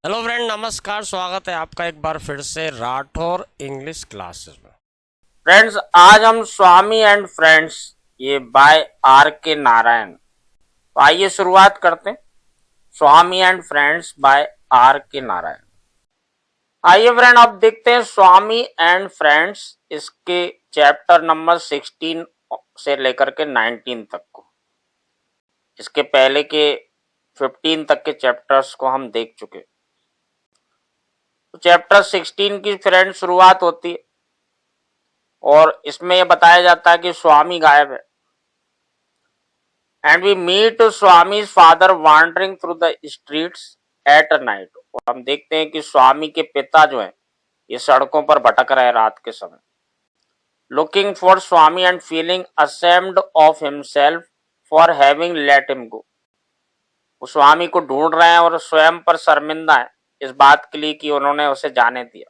Hello friend, नमस्कार। स्वागत है आपका एक बार फिर से राठौर इंग्लिश क्लासेस में। फ्रेंड्स, आज हम स्वामी एंड फ्रेंड्स ये बाय आर के नारायण। तो आइए शुरुआत करते हैं। स्वामी एंड फ्रेंड्स बाय आर के नारायण। आइए फ्रेंड, अब देखते हैं स्वामी एंड फ्रेंड्स इसके चैप्टर नंबर 16 से लेकर के 19 तक को। इसके पहले के 15 तक के चैप्टर्स को हम देख चुके। तो चैप्टर 16 की फ्रेंड शुरुआत होती है और इसमें यह बताया जाता है कि स्वामी गायब है। And we meet Swami father wandering through the streets at night. और हम देखते हैं कि स्वामी के पिता जो है ये सड़कों पर भटक रहे रात के समय, looking for Swami and feeling ashamed of himself for having let him go. वो स्वामी को ढूंढ रहे हैं और स्वयं पर शर्मिंदा है इस बात के लिए कि उन्होंने उसे जाने दिया।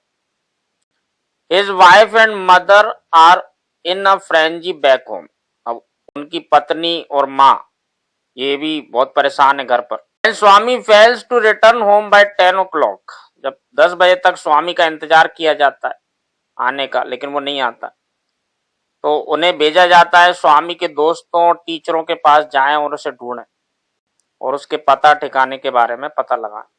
His wife and mother are in a frenzy back home। अब उनकी पत्नी और माँ ये भी बहुत परेशान है घर पर। And Swami fails to return home by 10 o'clock। जब 10 बजे तक स्वामी का इंतजार किया जाता है आने का, लेकिन वो नहीं आता, तो उन्हें भेजा जाता है स्वामी के दोस्तों और टीचरों के पास जाएं और उसे ढूंढें और उसके पता ठिकाने के बारे में पता लगाएं।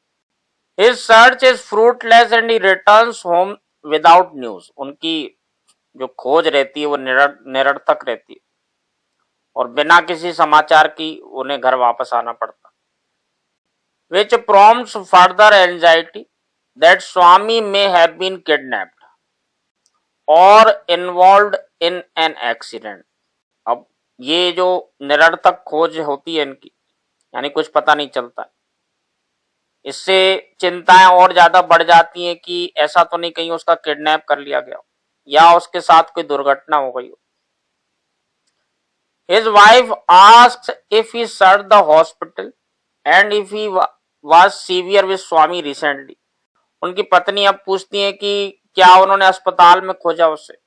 His search is fruitless and he returns home without news. उनकी जो खोज रहती है वो निरर्थक रहती है और बिना किसी समाचार की उन्हें घर वापस आना पड़ता। Which prompts further anxiety that Swami may have been kidnapped or involved in an accident. अब ये जो निरर्थक खोज होती है इनकी, यानी कुछ पता नहीं चलता, इससे चिंताएं और ज्यादा बढ़ जाती हैं कि ऐसा तो नहीं कहीं उसका किडनैप कर लिया गया या उसके साथ कोई दुर्घटना हो गई हो। His wife asks if he searched the hospital and if he was severe with Swami recently। उनकी पत्नी अब पूछती है कि क्या उन्होंने अस्पताल में खोजा उसे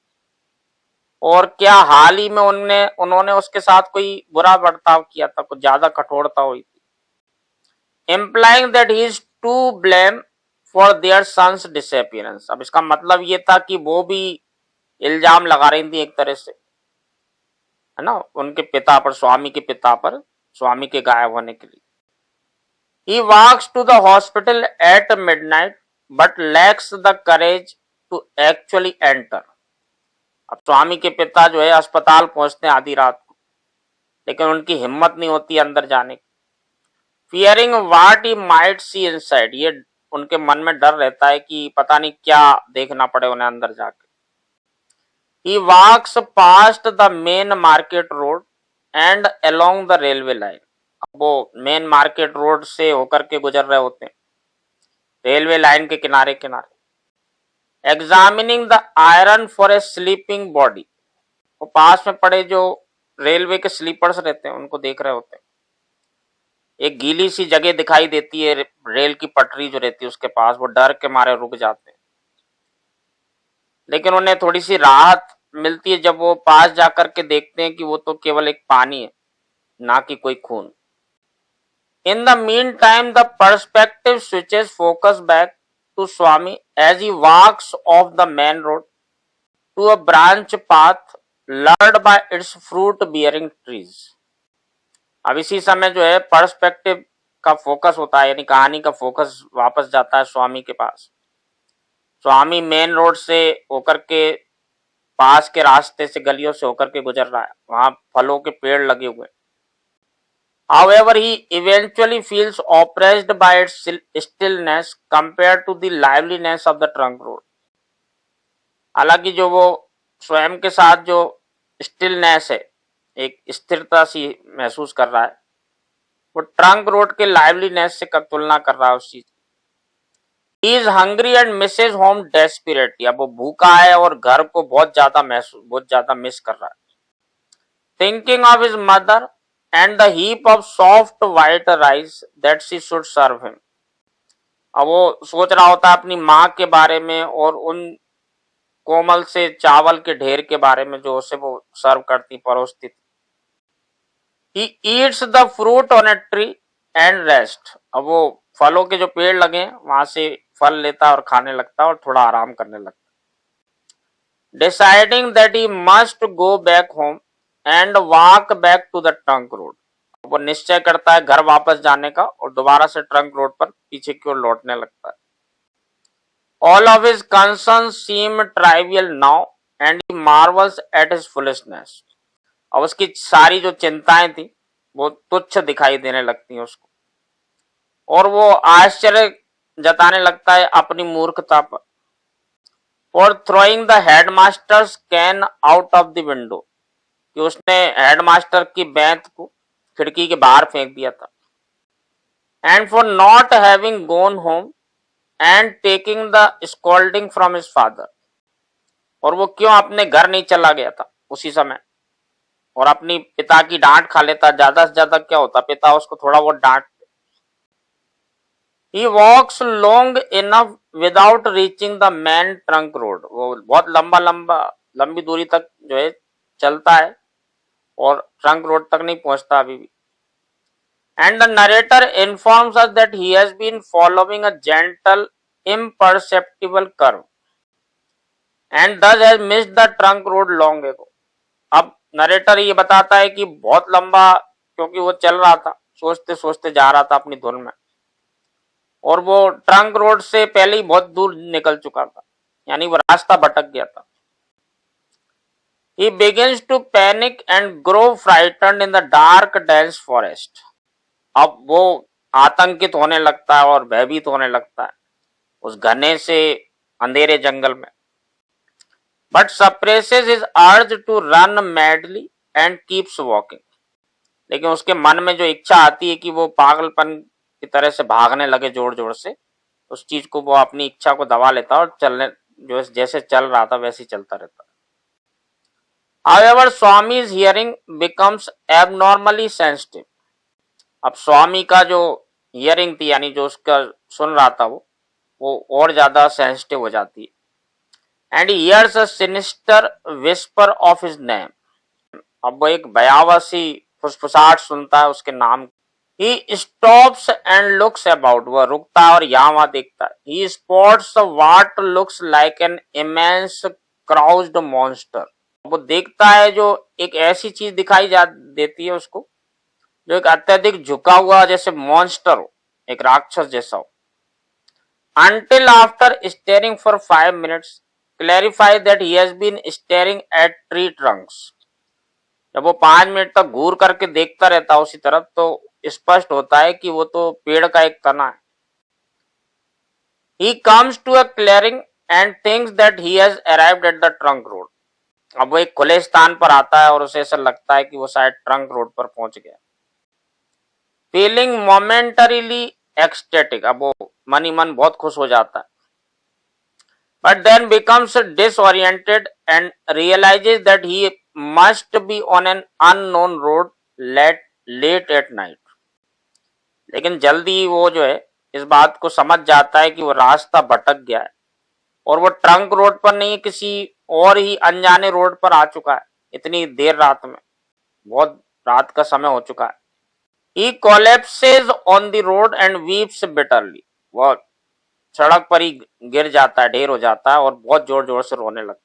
और क्या हाल ही में उन्होंने उसके साथ कोई बुरा बर्ताव किया था, कुछ ज्यादा कठोरता हुई थी। Implying that he is to blame for their son's disappearance। अब इसका मतलब ये था कि वो भी इल्जाम लगा रही थी एक तरह से, है ना, उनके पिता पर, स्वामी के पिता पर, स्वामी के गायब होने के लिए। He walks to the hospital at midnight but lacks the courage to actually enter। अब स्वामी के पिता जो है अस्पताल पहुंचते हैं आधी रात को, लेकिन उनकी हिम्मत नहीं होती अंदर जाने की। Fearing what he might see inside। ये उनके मन में डर रहता है कि पता नहीं क्या देखना पड़े उन्हें अंदर जाके। He walks past the main market road and along the railway line। अब वो मेन मार्केट रोड से होकर के गुजर रहे होते हैं रेलवे लाइन के किनारे किनारे। Examining the iron for a sleeping body. वो पास में पड़े जो रेलवे के स्लीपर्स रहते हैं उनको देख रहे होते हैं। एक गीली सी जगह दिखाई देती है रेल की पटरी जो रहती है उसके पास, वो डर के मारे रुक जाते हैं, लेकिन उन्हें थोड़ी सी राहत मिलती है जब वो पास जाकर के देखते हैं कि वो तो केवल एक पानी है, ना कि कोई खून। In the meantime the perspective switches focus back to Swami as he walks off the main road to a branch path lured by its fruit bearing trees. अब इसी समय जो है पर्सपेक्टिव का फोकस होता है, यानी कहानी का फोकस वापस जाता है स्वामी के पास। स्वामी मेन रोड से होकर के पास के रास्ते से, गलियों से होकर के गुजर रहा है, वहां फलों के पेड़ लगे हुए। However, he eventually feels oppressed by its stillness compared to the liveliness of the trunk road। हालांकि जो वो स्वयं के साथ जो स्टिलनेस है, एक स्थिरता सी महसूस कर रहा है, वो ट्रंक रोड के लाइवलीनेस से तुलना कर रहा है उस चीज। He is hungry and misses home desperately। अब वो भूखा है और घर को बहुत ज्यादा मिस कर रहा है। Thinking of his mother and the heap of soft white rice that she should serve him। अब वो सोच रहा होता है अपनी माँ के बारे में और उन कोमल से चावल के ढेर के बारे में जो उसे वो सर्व करती, परोसती थी। He eats the fruit on a tree and rest। अब वो फलों के जो पेड़ लगे हैं वहां से फल लेता है और खाने लगता है और थोड़ा आराम करने लगता है। Deciding that he must go back home and walk back to the trunk road. वो निश्चय करता है घर वापस जाने का और दोबारा से ट्रंक रोड पर पीछे की ओर लौटने लगता है। All of his concerns seem trivial now and he marvels at his foolishness। अब उसकी सारी जो चिंताएं थी वो तुच्छ दिखाई देने लगती हैं उसको और वो आश्चर्य जताने लगता है अपनी मूर्खता पर। For throwing the headmaster's can out of the window, कि उसने हेडमास्टर की बेंत को खिड़की के बाहर फेंक दिया था। And for not having gone home and taking the scolding from his father, और वो क्यों अपने घर नहीं चला गया था उसी समय और अपनी पिता की डांट खा लेता। ज्यादा से ज्यादा क्या होता, पिता उसको थोड़ा बहुत डांट। He walks long enough without reaching the main trunk road, वो बहुत लंबी दूरी तक जो है चलता है और ट्रंक रोड तक नहीं पहुंचता अभी भी। And the narrator informs us that he has been following a gentle imperceptible curve and thus has missed the trunk road long ago। अब नरेटर ये बताता है कि बहुत लंबा, क्योंकि वो चल रहा था सोचते सोचते जा रहा था अपनी धुन में और वो ट्रंक रोड से पहले ही बहुत दूर निकल चुका था, यानी वो रास्ता भटक गया था। He begins to panic and grow frightened in the dark dense forest। अब वो आतंकित होने लगता है और भयभीत होने लगता है उस घने से अंधेरे जंगल में। But suppresses his urge to run madly and keeps walking। लेकिन उसके मन में जो इच्छा आती है कि वो पागलपन की तरह से भागने लगे जोर जोर से, उस चीज को वो अपनी इच्छा को दबा लेता और चलने जो जैसे चल रहा था वैसे ही चलता रहता। However, Swami's hearing becomes abnormally sensitive। अब स्वामी का जो हियरिंग थी यानी जो उसका सुन रहा था वो और ज्यादा सेंसिटिव हो जाती है। And he hears a sinister whisper of his name। अब वो एक भयावह सी फुसफुसाहट सुनता है उसके नाम। He stops and looks about। वह रुकता है और यहाँ वहां देखता है। He spots what looks like an immense crouched monster। वो देखता है जो एक ऐसी चीज दिखाई देती है उसको जो एक अत्यधिक झुका हुआ जैसे मॉन्स्टर हो, एक राक्षस जैसा हो। Until after staring for 5 minutes, clarify that he has been staring at tree trunks। जब वो 5 मिनट तक घूर करके देखता रहता उसी तरफ तो स्पष्ट होता है कि वो तो पेड़ का एक तना है। He comes to a clearing and thinks that he has arrived at the trunk road। अब वो एक खुले स्थान पर आता है और उसे ऐसा लगता है कि वो शायद ट्रंक रोड पर पहुंच गया। Feeling momentarily ecstatic। अब वो मन ही मन बहुत खुश हो जाता है। But then becomes disoriented and realizes that he must be on an unknown road late at night। लेकिन जल्दी वो जो है इस बात को समझ जाता है कि वो रास्ता भटक गया है और वो ट्रंक रोड पर नहीं, किसी और ही अनजाने रोड पर आ चुका है इतनी देर रात में, बहुत रात का समय हो चुका है। He collapses on the road and weeps bitterly। वो सड़क पर ही गिर जाता है, ढेर हो जाता है और बहुत जोर जोर से रोने लगता है।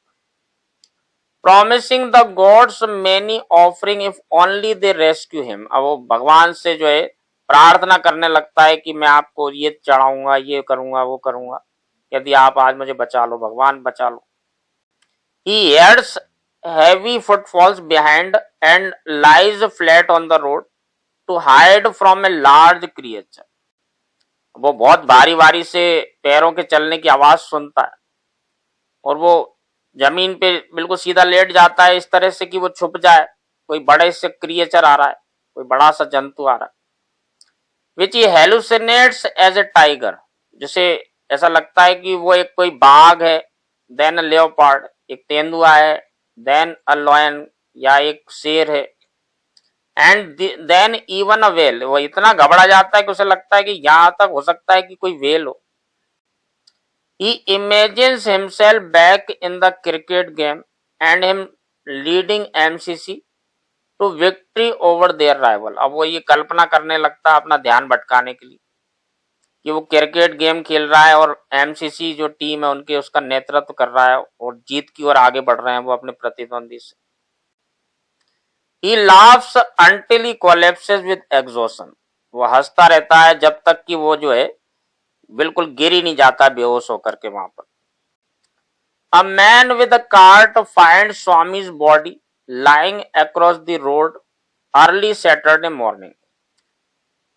Promising the gods many offering if only they rescue him। अब वो भगवान से जो है प्रार्थना करने लगता है कि मैं आपको ये चढ़ाऊंगा, ये करूंगा, वो करूंगा, यदि आप आज मुझे बचा लो, भगवान बचा लो। He hears heavy footfalls behind and lies flat on the road to hide from a large creature। वो बहुत भारी भारी से पैरों के चलने की आवाज सुनता है और वो जमीन पे बिल्कुल सीधा लेट जाता है इस तरह से कि वो छुप जाए, कोई बड़े से क्रिएचर आ रहा है, कोई बड़ा सा जंतु आ रहा है। Which he hallucinates as a tiger। जिसे ऐसा लगता है कि वो एक कोई बाघ है, then a leopard एक तेंदुआ है, then a lion या एक शेर है, and then even a whale। वो इतना घबरा जाता है कि उसे लगता है कि यहां तक हो सकता है कि कोई whale हो। He imagines himself back in the cricket game and him leading MCC to victory over their rival। अब वो ये कल्पना करने लगता है अपना ध्यान भटकाने के लिए कि वो क्रिकेट गेम खेल रहा है और एमसीसी जो टीम है उनके उसका नेतृत्व कर रहा है और जीत की ओर आगे बढ़ रहे हैं वो अपने प्रतिद्वंदी से। He laughs until he collapses with exhaustion. वो हंसता रहता है जब तक कि वो जो है बिल्कुल गिर ही नहीं जाता बेहोश होकर के वहां पर। A man with a cart finds Swami's body lying across the road early Saturday morning.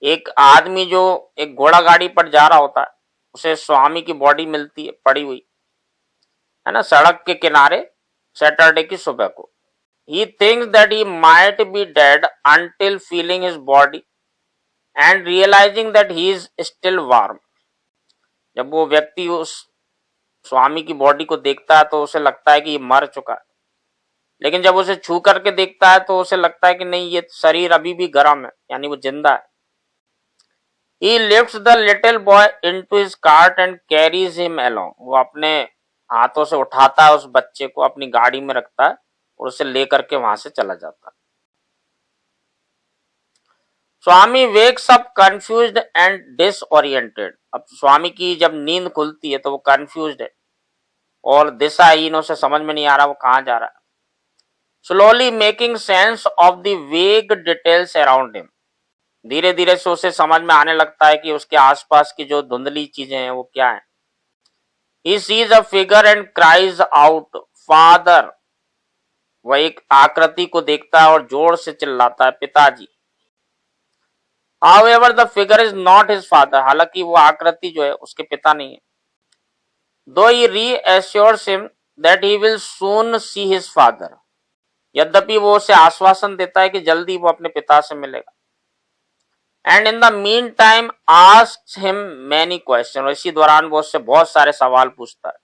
एक आदमी जो एक घोड़ा गाड़ी पर जा रहा होता है उसे स्वामी की बॉडी मिलती है पड़ी हुई, है ना, सड़क के किनारे सैटरडे की सुबह को। He thinks that he might be dead until feeling his body and realizing that he is still warm. जब वो व्यक्ति उस स्वामी की बॉडी को देखता है तो उसे लगता है कि ये मर चुका है, लेकिन जब उसे छू करके देखता है तो उसे लगता है कि नहीं, ये शरीर अभी भी गर्म है, यानी वो जिंदा है। He lifts the little boy into his cart and carries him along. वो अपने हाथों से उठाता है उस बच्चे को, अपनी गाड़ी में रखता है और उसे लेकर के वहां से चला जाता है। Swami wakes up confused and disoriented. अब स्वामी की जब नींद खुलती है तो वो कंफ्यूज्ड है और दिशाहीन, उसे समझ में नहीं आ रहा वो कहां जा रहा है। Slowly making sense of the वेग डिटेल्स अराउंड हिम। धीरे धीरे से उसे समझ में आने लगता है कि उसके आसपास की जो धुंधली चीजें हैं वो क्या है। He sees a figure and cries out, "Father!" वह एक आकृति को देखता है और जोर से चिल्लाता है, पिताजी। However, the figure is not his father. हालांकि वो आकृति जो है उसके पिता नहीं है। Though he reassures him that he will soon see his father. यद्यपि वो उसे आश्वासन देता है कि जल्दी वो अपने पिता से मिलेगा। And in the meantime asks him many questions. इसी दौरान वो उससे बहुत सारे सवाल पूछता है।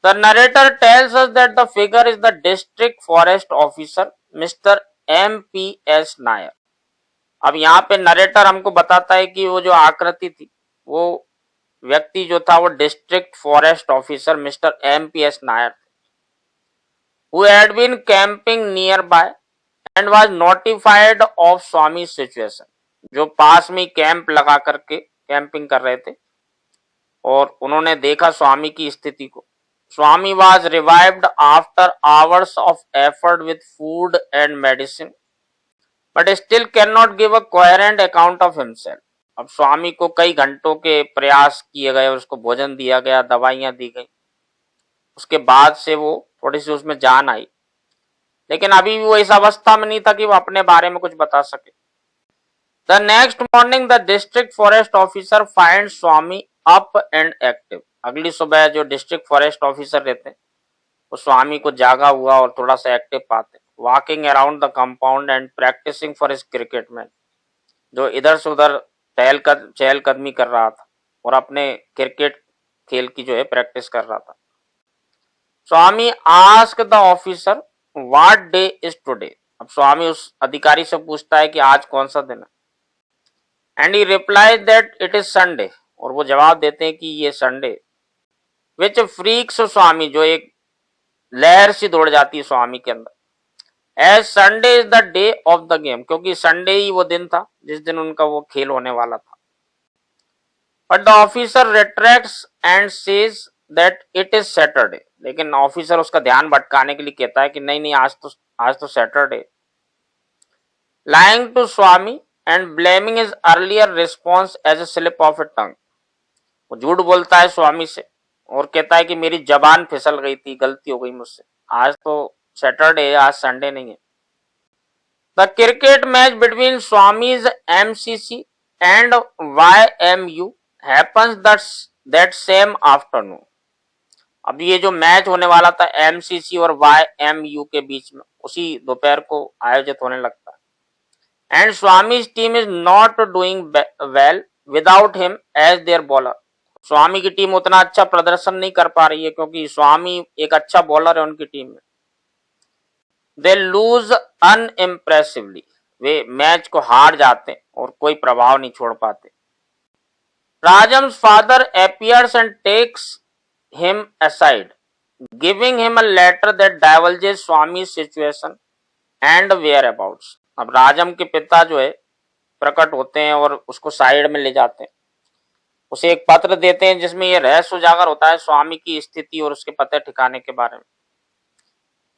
The narrator tells us that the figure is the district forest officer, Mr. M.P.S. Nair. अब यहाँ पे नरेटर हमको बताता है कि वो जो आकृति थी वो व्यक्ति जो था वो district forest officer mister M.P.S. Nair थे, who had been camping nearby and was notified of Swami situation. जो पास में कैंप लगा करके कैंपिंग कर रहे थे और उन्होंने देखा स्वामी की स्थिति को। स्वामी was revived after hours of effort with food and medicine, but still cannot give a coherent account of himself. अब स्वामी को कई घंटों के प्रयास किए गए, उसको भोजन दिया गया, दवाइयां दी गई, उसके बाद से वो थोड़ी सी उसमें जान आई, लेकिन अभी भी वो इस अवस्था में नहीं था कि वो अपने बारे में कुछ बता सके। The next morning the district forest officer finds Swami up and active. अगली सुबह जो डिस्ट्रिक्ट फॉरेस्ट ऑफिसर रहते हैं वो स्वामी को जागा हुआ और थोड़ा सा एक्टिव पाते, walking around the compound and practising for his cricket match. जो इधर से उधर चहलकदमी कर रहा था और अपने क्रिकेट खेल की जो है प्रैक्टिस कर रहा था। Swami asks the officer what day is today. अब स्वामी उस अधिकारी से पूछता है कि आज कौन सा दिन है। And he replies that it is Sunday, और वो जवाब देते हैं कि ये संडे। विच फ्रीक्स स्वामी, जो एक लहर सी दौड़ जाती है स्वामी के अंदर। As Sunday is the day of the game, क्योंकि संडे ही वो दिन था जिस दिन उनका वो खेल होने वाला था। But the officer retracts and says that it is Saturday, लेकिन ऑफिसर उसका ध्यान भटकाने के लिए कहता है कि नहीं नहीं, आज तो Saturday. Lying to Swami and blaming his earlier response as a slip of a tongue. वो झूठ बोलता है स्वामी से और कहता है कि मेरी जबान फिसल गई थी, गलती हो गई मुझसे, आज तो सैटरडे है, आज संडे नहीं है। The cricket match between Swami's MCC and YMU happens that same afternoon. अब ये जो मैच होने वाला था एमसीसी और YMU के बीच में, उसी दोपहर को आयोजित होने लगता है। And Swami's team is not doing well without him as there bowler. Swami की टीम उतना अच्छा प्रदर्शन नहीं कर पा रही है क्योंकि स्वामी एक अच्छा बॉलर है उनकी टीम में। दे लूज अनइम्प्रेसिवली, वे मैच को हार जाते हैं और कोई प्रभाव नहीं छोड़ पाते। Rajam's father appears and takes him aside, giving him a letter that divulges Swami situation and whereabouts. अब राजम के पिता जो है प्रकट होते हैं और उसको साइड में ले जाते हैं उसे एक पत्र देते हैं जिसमें यह रहस्य उजागर होता है स्वामी की स्थिति और उसके पते ठिकाने के बारे में।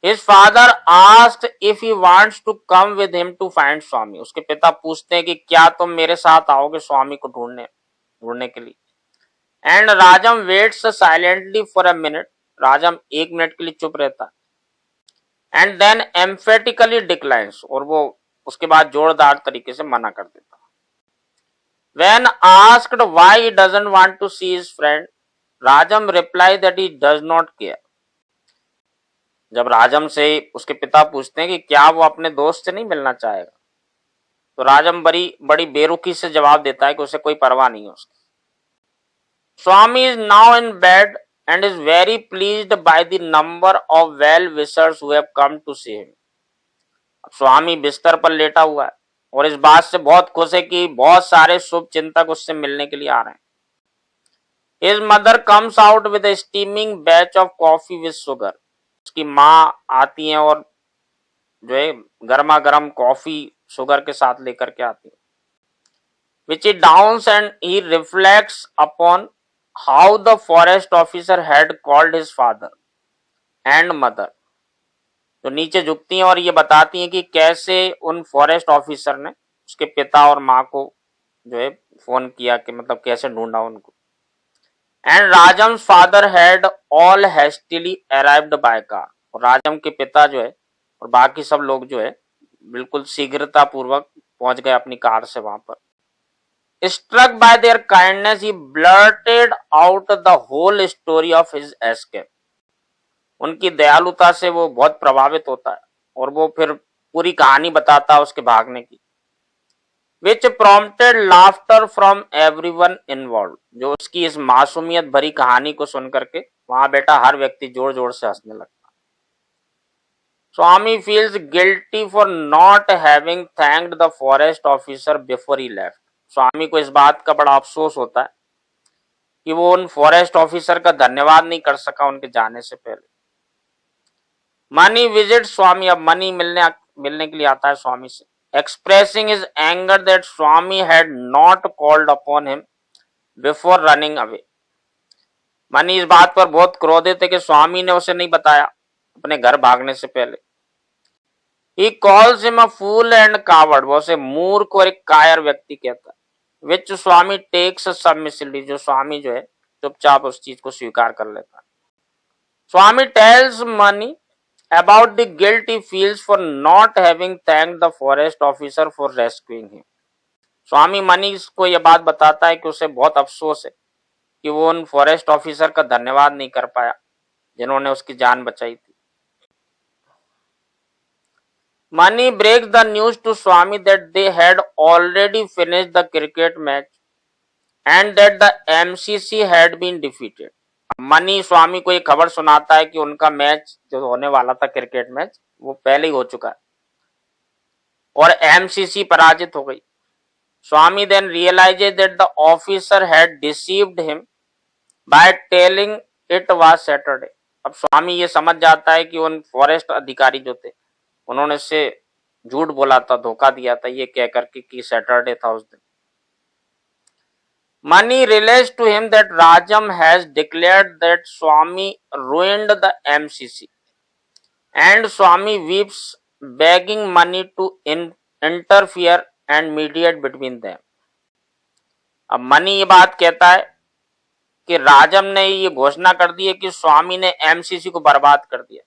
His father asked if he wants to come with him to find स्वामी। उसके पिता पूछते हैं कि क्या तुम मेरे साथ आओगे स्वामी को ढूंढने के लिए। And Rajam waits silently for a minute. Rajam 1 minute के लिए चुप रहता है। एंड देन एम्फेटिकली डिक्लाइंस, और वो उसके बाद जोरदार तरीके से मना कर देता। When asked why he doesn't want to see his friend, Rajam replied that he does not care। जब राजम से उसके पिता पूछते हैं कि क्या वो अपने दोस्त से नहीं मिलना चाहेगा, तो राजम बड़ी बेरुखी से जवाब देता है कि उसे कोई परवाह नहीं है उसकी। Swami is now in bed and is very pleased by the number of well wishers who have come to see him. Swami बिस्तर पर लेटा हुआ है और इस बात से बहुत खुश है कि बहुत सारे शुभ चिंतक उससे मिलने के लिए आ रहे हैं। His mother comes out with a steaming batch of coffee with sugar। उसकी माँ आती हैं और जो है गर्मा गर्म कॉफी शुगर के साथ लेकर के आती है। Which he downs and he reflects upon how the forest officer had called his father and mother। तो नीचे झुकती हैं और ये बताती हैं कि कैसे उन फॉरेस्ट ऑफिसर ने उसके पिता और माँ को जो है फोन किया, कि मतलब कैसे ढूंढा उनको। And Rajam's father had all hastily arrived by car. और राजम के पिता जो है और बाकी सब लोग जो है बिल्कुल शीघ्रता पूर्वक पहुंच गए अपनी कार से वहां पर। Struck by their kindness he blurted out the whole story of his escape. उनकी दयालुता से वो बहुत प्रभावित होता है और वो फिर पूरी कहानी बताता है उसके भागने की। Which prompted laughter from everyone involved। जो उसकी इस मासूमियत भरी कहानी को सुन करके वहां बैठा हर व्यक्ति जोर जोर से हंसने लगता। स्वामी feels guilty for not having thanked the forest officer before he left। स्वामी को इस बात का बड़ा अफसोस होता है कि वो उन फॉरेस्ट ऑफिसर का धन्यवाद नहीं कर सका उनके जाने से पहले। मनी विजिट स्वामी। अब मनी मिलने के लिए आता है स्वामी से। Expressing his anger that Swami had not called upon him before running away। Money इस बात पर बहुत क्रोधित है कि स्वामी ने उसे नहीं बताया अपने घर भागने से पहले। He calls him a fool and coward। वो उसे मूर्ख और एक कायर व्यक्ति कहता है। Which Swami takes submissively। जो स्वामी जो है चुपचाप उस चीज को स्वीकार कर लेता है। स्वामी tells Mani about the guilt he feels for not having thanked the forest officer for rescuing him। Swami money को यह बात बताता है कि उसे बहुत अफसोस है कि वो उन फॉरेस्ट ऑफिसर का धन्यवाद नहीं कर पाया जिन्होंने उसकी जान बचाई थी। Mani breaks the news to Swami that they had already finished the cricket match and that the MCC had been defeated. Mani Swami को ये खबर सुनाता है कि उनका मैच जो होने वाला था क्रिकेट मैच वो पहले ही हो चुका है और एमसीसी पराजित हो गई। Swami then realises that the officer had deceived him by telling it was Saturday. अब स्वामी ये समझ जाता है कि उन फॉरेस्ट अधिकारी जो थे उन्होंने उससे झूठ बोला था, धोखा दिया था ये कह करके कि सैटरडे था उस दिन। Mani relates to him that Rajam has declared that Swami ruined the MCC and Swami weeps begging Mani to interfere and mediate between them। अब मनी ये बात कहता है कि राजम ने ये घोषणा कर दी है कि स्वामी ने एमसीसी को बर्बाद कर दिया।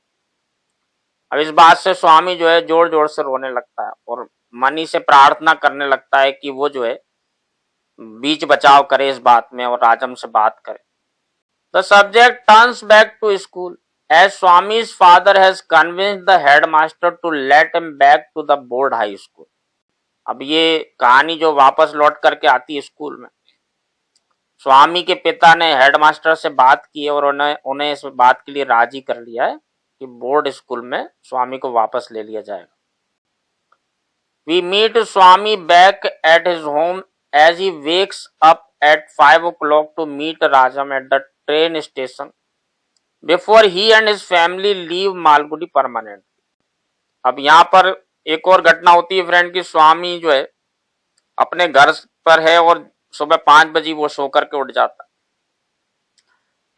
अब इस बात से स्वामी जो है जोर जोर से रोने लगता है और मनी से प्रार्थना करने लगता है कि वो जो है बीच बचाव करे इस बात में और राजम से बात करे। The subject turns back to school as Swami's father has convinced the headmaster to let him back to the board high school. अब ये कहानी जो वापस लौट करके आती है स्कूल में, स्वामी के पिता ने हेडमास्टर से बात की और उन्हें इस बात के लिए राजी कर लिया है कि बोर्ड स्कूल में स्वामी को वापस ले लिया जाएगा। We meet Swami back at his home as he wakes up at 5 o'clock to meet Rajam at the train station before he and his family leave Malgudi permanently। अब यहाँ पर एक और घटना होती है फ्रेंड की स्वामी जो है अपने घर पर है और सुबह 5 बजे वो सो करके उठ जाता।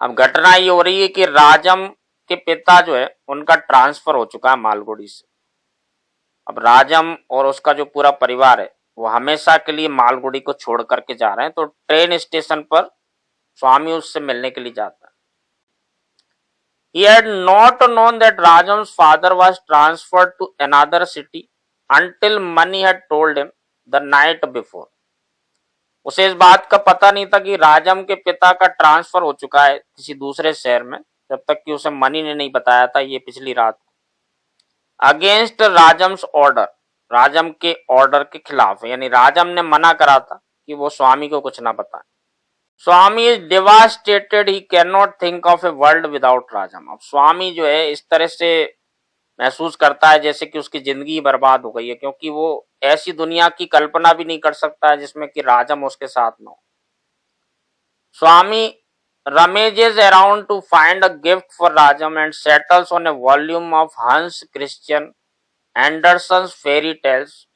अब घटना ये हो रही है कि राजम के पिता जो है उनका ट्रांसफर हो चुका है मालगुडी से। अब राजम और उसका जो पूरा परिवार है वो हमेशा के लिए मालगुडी को छोड़ करके जा रहे हैं। तो ट्रेन स्टेशन पर स्वामी उससे मिलने के लिए जाता है। He had not known that Rajam's father was transferred to another city until Mani had told him the night before. उसे इस बात का पता नहीं था कि राजम के पिता का ट्रांसफर हो चुका है किसी दूसरे शहर में, जब तक कि उसे मनी ने नहीं बताया था ये पिछली रात। अगेंस्ट राजम्स ऑर्डर, राजम के ऑर्डर के खिलाफ, यानी राजम ने मना करा था कि वो स्वामी को कुछ ना बताए। Swami is devastated, he can not think of a world without Rajam. अब स्वामी जो है इस तरह से महसूस करता है जैसे कि उसकी जिंदगी बर्बाद हो गई है, क्योंकि वो ऐसी दुनिया की कल्पना भी नहीं कर सकता है जिसमें कि राजम उसके साथ न हो। स्वामी rummages around to find a gift for Rajam and settles on a volume of Hans Christian Andersen's fairy tales,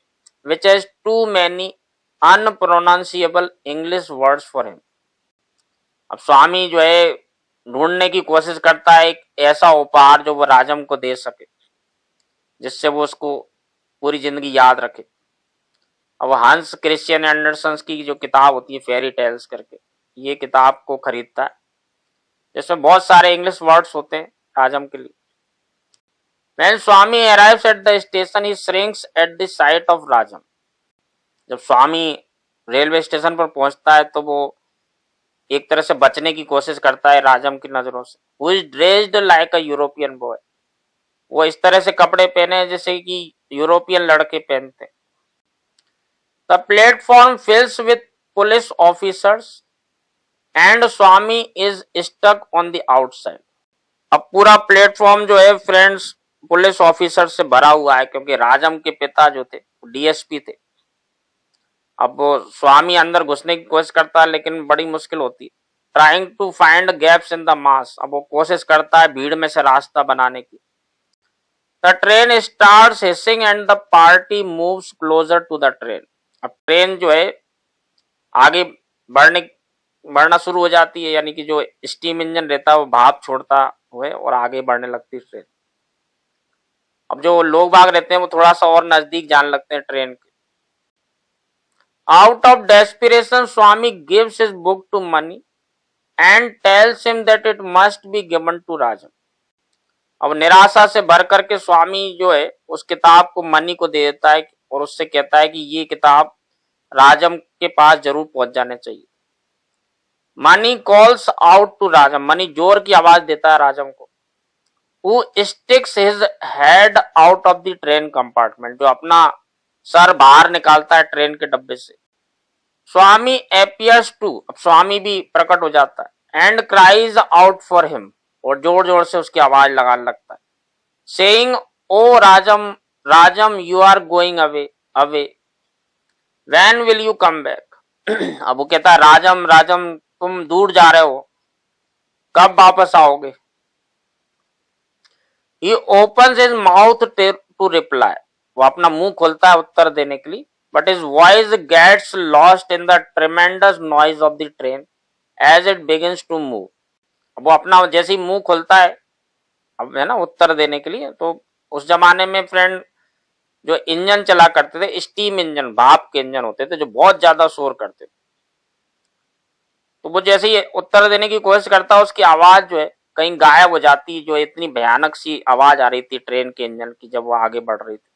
which has too many unpronounceable English words for him. अब स्वामी जो है ढूंढने की कोशिश करता है एक ऐसा उपहार जो वो राजम को दे सके, जिससे वो उसको पूरी जिंदगी याद रखे। अब हंस क्रिश्चियन एंडरसन की जो किताब होती है फेरी टेल्स करके, ये किताब को खरीदता है जिसमें बहुत सारे इंग्लिश वर्ड्स होते हैं राजम के लिए। When Swami arrives at the station, he shrinks at the sight of राजम। जब स्वामी रेलवे स्टेशन पर पहुंचता है तो वो एक तरह से बचने की कोशिश करता है राजम की नजरों से। Who is dressed like a European boy। वो इस तरह से कपड़े पहने जैसे कि यूरोपियन लड़के पहनते। The platform fills with police officers and Swami is stuck on the outside। अब पूरा प्लेटफॉर्म जो है फ्रेंड्स पुलिस ऑफिसर से भरा हुआ है, क्योंकि राजम के पिता जो थे डीएसपी थे। अब वो स्वामी अंदर घुसने की कोशिश करता है लेकिन बड़ी मुश्किल होती है। Trying to find gaps in the mass, अब वो कोशिश करता है भीड़ में से रास्ता बनाने की। The train starts hissing and the party moves closer to the train. अब ट्रेन जो है आगे बढ़ना शुरू हो जाती है, यानी कि जो स्टीम इंजन रहता है वो भाप छोड़ता हुए और आगे बढ़ने लगती है ट्रेन। अब जो लोग बाग रहते हैं वो थोड़ा सा और नजदीक जाने लगते हैं ट्रेन के। Out of desperation Swami gives his book to Mani and tells him that it must be given to Rajam. अब निराशा से भर करके स्वामी जो है उस किताब को मनी को दे देता है और उससे कहता है कि ये किताब राजम के पास जरूर पहुंच जाने चाहिए। Mani calls out to Rajam, Mani जोर की आवाज देता है राजम को। Who sticks his head out of the train compartment, जो अपना सर बाहर निकालता है ट्रेन के डब्बे से। स्वामी appears to, अब स्वामी भी प्रकट हो जाता है। And cries out for him, और जोर जोर से उसकी आवाज लगाने लगता है। Saying, oh Rajam, Rajam you are going away, when will you come back। अब वो कहता है राजम, राजम तुम दूर जा रहे हो, कब वापस आओगे। He opens his mouth to reply, वो अपना मुंह खोलता है उत्तर देने के लिए, but his voice gets lost in the tremendous noise of the train as it begins to move। अब वो अपना जैसे ही मुंह खोलता है अब है ना उत्तर देने के लिए, तो उस जमाने में फ्रेंड जो इंजन चला करते थे स्टीम इंजन, भाप के इंजन होते थे जो बहुत ज्यादा शोर करते थे। तो वो जैसे ही उत्तर देने की कोशिश करता है उसकी आवाज जो है कहीं गायब हो जाती, जो इतनी भयानक सी आवाज आ रही थी ट्रेन के इंजन की जब वो आगे बढ़ रही थी।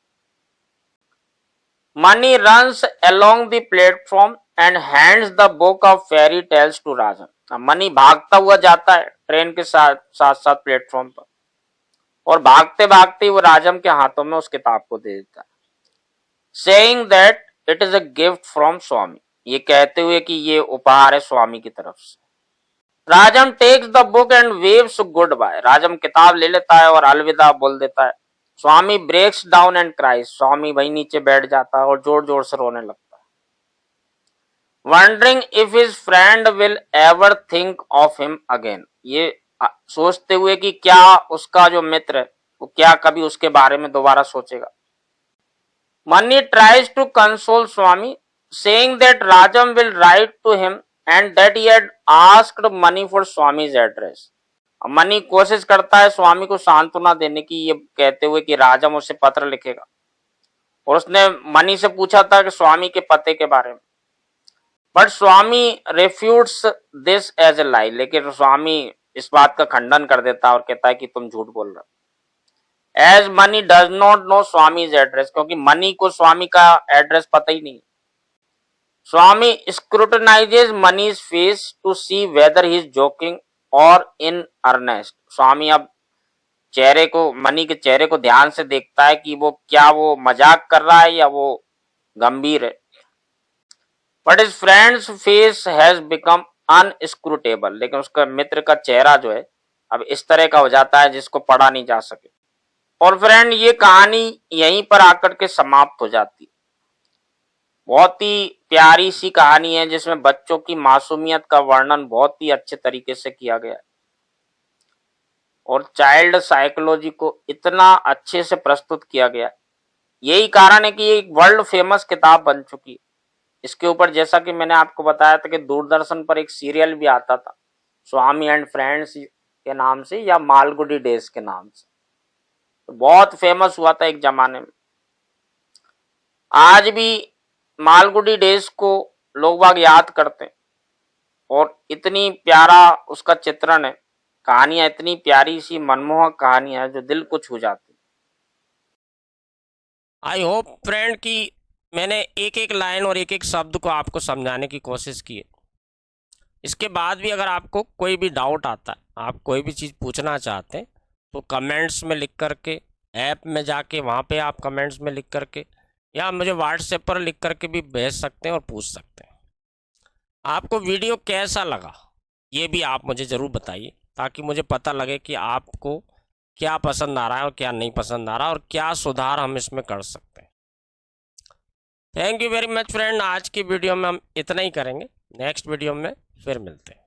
Mani runs along the platform and hands the book of fairy tales to Rajam. Mani भागता हुआ जाता है ट्रेन के साथ साथ प्लेटफॉर्म पर, और भागते भागते वो राजम के हाथों में उस किताब को दे देता है, saying that it is a gift from Swami, ये कहते हुए कि ये उपहार है स्वामी की तरफ से। Rajam takes the book and waves goodbye, Rajam किताब ले लेता है और अलविदा बोल देता है। Swami breaks down and cries, Swami वहीं नीचे बैठ जाता है और जोर जोर से रोने लगता है। Wondering if his friend will ever think of him again, ये सोचते हुए कि क्या उसका जो मित्र है वो क्या कभी उसके बारे में दोबारा सोचेगा। Mani tries to console Swami, saying that Rajam will write to him and that he had asked money for Swami's address. Money कोशिश करता है स्वामी को सांत्वना देने की, ये कहते हुए कि राजम उसे पत्र लिखेगा, और उसने मनी से पूछा था कि स्वामी के पते के बारे में, but Swami refutes this as a lie, लेकिन स्वामी इस बात का खंडन कर देता है और कहता है कि तुम झूठ बोल रहे हो. As Mani does not know Swami's address, क्योंकि मनी को स्वामी का एड्रेस पता ही नहीं. Swami scrutinises Mani's face to see whether he is joking or in Ernest. स्वामी अब चेहरे को, मनी के चेहरे को ध्यान से देखता है कि वो क्या वो मजाक कर रहा है या वो गंभीर है. But his friend's face has become inscrutable, लेकिन उसका मित्र का चेहरा जो है अब इस तरह का हो जाता है जिसको पढ़ा नहीं जा सके. और फ्रेंड, ये कहानी यहीं पर आकर के समाप्त हो जाती. बहुत ही प्यारी सी कहानी है जिसमें बच्चों की मासूमियत का वर्णन बहुत ही अच्छे तरीके से किया गया है और चाइल्ड साइकोलॉजी को इतना अच्छे से प्रस्तुत किया गया है. यही कारण है कि ये एक वर्ल्ड फेमस किताब बन चुकी है. इसके ऊपर जैसा कि मैंने आपको बताया था कि दूरदर्शन पर एक सीरियल भी आता था स्वामी एंड फ्रेंड्स के नाम से या मालगुडी डेज के नाम से, तो बहुत फेमस हुआ था एक जमाने में. आज भी मालगुडी डेज को लोग बाग याद करते हैं और इतनी प्यारा उसका चित्रण है, कहानियां इतनी प्यारी सी मनमोहक कहानियां है जो दिल को छू जाती. आई होप फ्रेंड कि मैंने एक एक लाइन और एक एक शब्द को आपको समझाने की कोशिश की है. इसके बाद भी अगर आपको कोई भी डाउट आता है, आप कोई भी चीज़ पूछना चाहते हैं, तो कमेंट्स में लिख करके, ऐप में जाके वहाँ पे आप कमेंट्स में लिख करके, या मुझे व्हाट्सएप पर लिख करके भी भेज सकते हैं और पूछ सकते हैं. आपको वीडियो कैसा लगा ये भी आप मुझे ज़रूर बताइए, ताकि मुझे पता लगे कि आपको क्या पसंद आ रहा है और क्या नहीं पसंद आ रहा है और क्या सुधार हम इसमें कर सकते हैं. Thank you very much friend. आज की वीडियो में हम इतना ही करेंगे. नेक्स्ट वीडियो में फिर मिलते हैं.